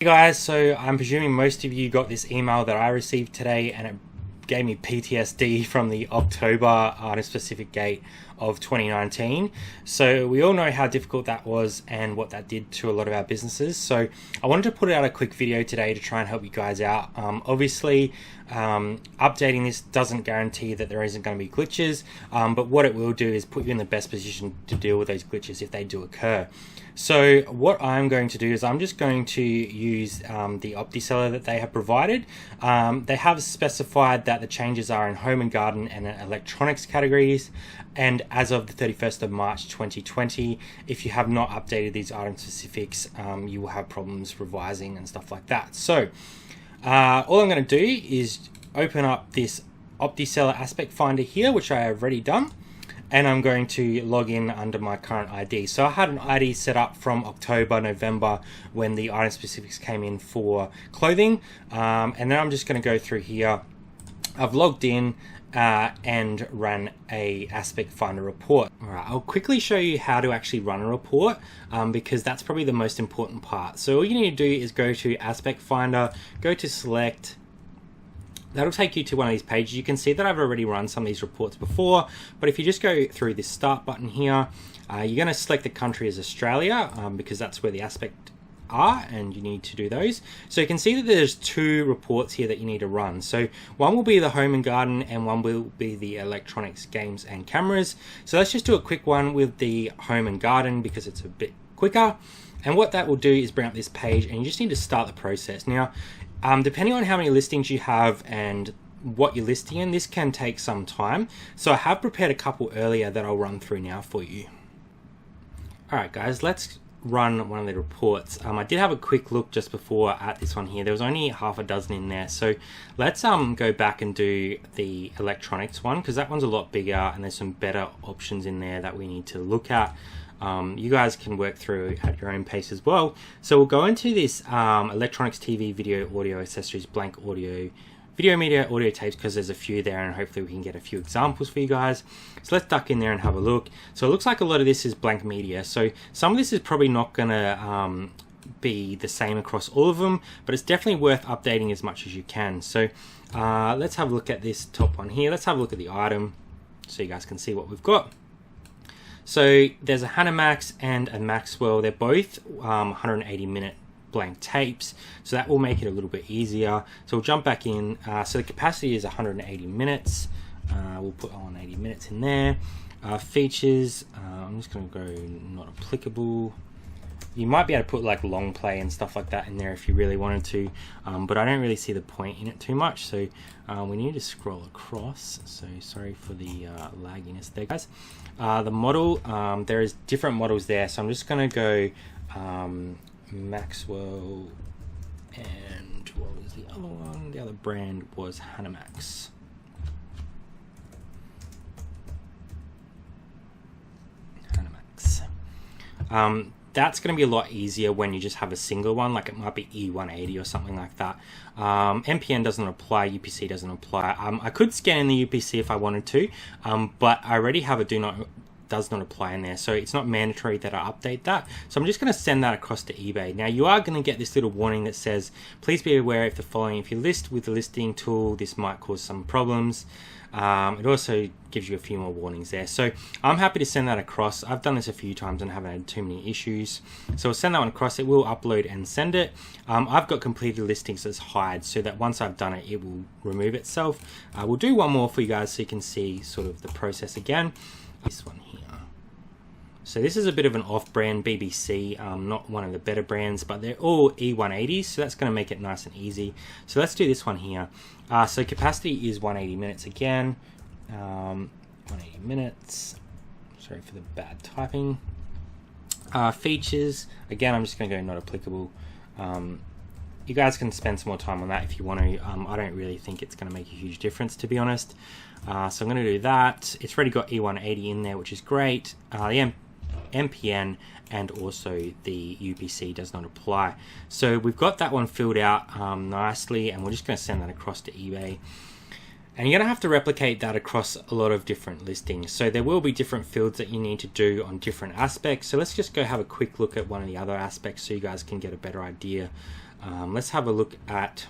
Hey guys, so I'm presuming most of you got this email that I received today, and it gave me PTSD from the October on a specific date of 2019. So we all know how difficult that was and what that did to a lot of our businesses. So I wanted to put out a quick video today to try and help you guys out. Obviously, updating this doesn't guarantee that there isn't going to be glitches, but what it will do is put you in the best position to deal with those glitches if they do occur. So what I'm going to do is I'm just going to use the Reseller that they have provided. They have specified that the changes are in home and garden and electronics categories, and as of the 31st of March 2020, if you have not updated these item specifics, you will have problems revising and stuff like that. So all I'm going to do is open up this Reseller aspect finder here, which I have already done, and I'm going to log in under my current ID. So I had an ID set up from October, November, when the item specifics came in for clothing, and then I'm just going to go through here. I've logged in and run a aspect finder report. All right, I'll quickly show you how to actually run a report, because that's probably the most important part. So all you need to do is go to aspect finder, go to select. That'll take you to one of these pages. You can see that I've already run some of these reports before, but if you just go through this start button here, you're going to select the country as Australia, because that's where the aspect are, and you need to do those. So you can see that there's two reports here that you need to run. So one will be the home and garden, and one will be the electronics, games and cameras. So let's just do a quick one with the home and garden because it's a bit quicker. And what that will do is bring up this page, and you just need to start the process. Now, depending on how many listings you have and what you're listing in, this can take some time. So I have prepared a couple earlier that I'll run through now for you. All right, guys, let's run one of the reports. I did have a quick look just before at this one here. There was only half a dozen in there. So let's go back and do the electronics one, because that one's a lot bigger and there's some better options in there that we need to look at. You guys can work through at your own pace as well. So we'll go into this electronics, TV, video, audio, accessories, blank audio, video media, audio tapes, because there's a few there, and hopefully we can get a few examples for you guys. So let's duck in there and have a look. So it looks like a lot of this is blank media. So some of this is probably not gonna be the same across all of them, but it's definitely worth updating as much as you can. So let's have a look at this top one here. Let's have a look at the item so you guys can see what we've got. So there's a Hanamax and a Maxwell. They're both 180-minute blank tapes, so that will make it a little bit easier. So we'll jump back in. So the capacity is 180 minutes. We'll put 180 minutes in there. Features, I'm just going to go not applicable. You might be able to put like long play and stuff like that in there if you really wanted to, but I don't really see the point in it too much. So we need to scroll across. So sorry for the lagginess there, guys. The model, there is different models there. So I'm just going to go Maxwell, and what was the other one? The other brand was Hanamax. That's going to be a lot easier when you just have a single one, like it might be E180 or something like that. MPN doesn't apply, UPC doesn't apply. I could scan in the UPC if I wanted to, but I already have a does not apply in there, so it's not mandatory that I update that. So I'm just going to send that across to eBay. Now you are going to get this little warning that says, please be aware if the following, if you list with the listing tool, this might cause some problems. It also gives you a few more warnings there. So I'm happy to send that across. I've done this a few times and haven't had too many issues. So I'll send that one across. It will upload and send it. I've got completed listings as hide, so that once I've done it, it will remove itself. We'll do one more for you guys so you can see sort of the process again. This one here. So this is a bit of an off-brand BBC, not one of the better brands, but they're all E180s, so that's going to make it nice and easy. So let's do this one here. So capacity is 180 minutes again. 180 minutes. Sorry for the bad typing. Features, again, I'm just going to go not applicable. You guys can spend some more time on that if you want to. I don't really think it's going to make a huge difference, to be honest. So I'm going to do that. It's already got E180 in there, which is great. The MPN and also the UPC does not apply. So we've got that one filled out nicely, and we're just going to send that across to eBay. And you're going to have to replicate that across a lot of different listings. So there will be different fields that you need to do on different aspects. So let's just go have a quick look at one of the other aspects so you guys can get a better idea Let's have a look at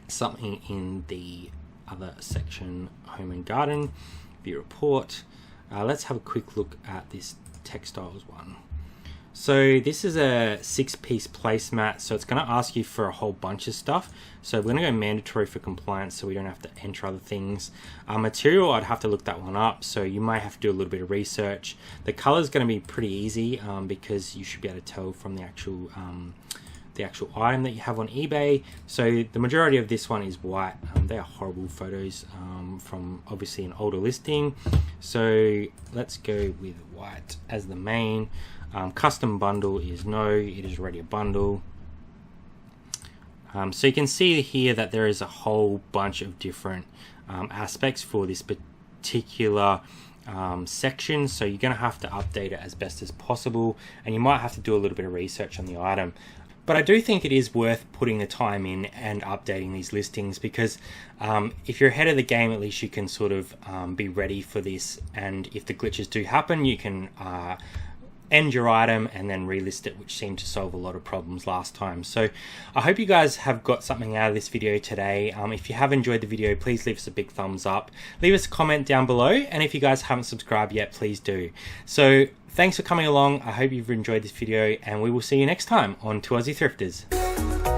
something in the other section, home and garden, view report. Let's have a quick look at this textiles one. So this is a 6-piece placemat, so it's going to ask you for a whole bunch of stuff. So we're going to go mandatory for compliance, so we don't have to enter other things. Material, I'd have to look that one up, so you might have to do a little bit of research. The color is going to be pretty easy because you should be able to tell from the actual item that you have on eBay. So the majority of this one is white. They are horrible photos from obviously an older listing. So let's go with white as the main. Custom bundle is no, it is already a bundle. So you can see here that there is a whole bunch of different aspects for this particular section, so you're going to have to update it as best as possible, and you might have to do a little bit of research on the item. But I do think it is worth putting the time in and updating these listings, because if you're ahead of the game, at least you can sort of be ready for this, and if the glitches do happen, you can end your item and then relist it, which seemed to solve a lot of problems last time. So I hope you guys have got something out of this video today. If you have enjoyed the video, please leave us a big thumbs up, leave us a comment down below, and if you guys haven't subscribed yet, please do. So thanks for coming along. I hope you've enjoyed this video, and we will see you next time on 2 Aussie Thrifters.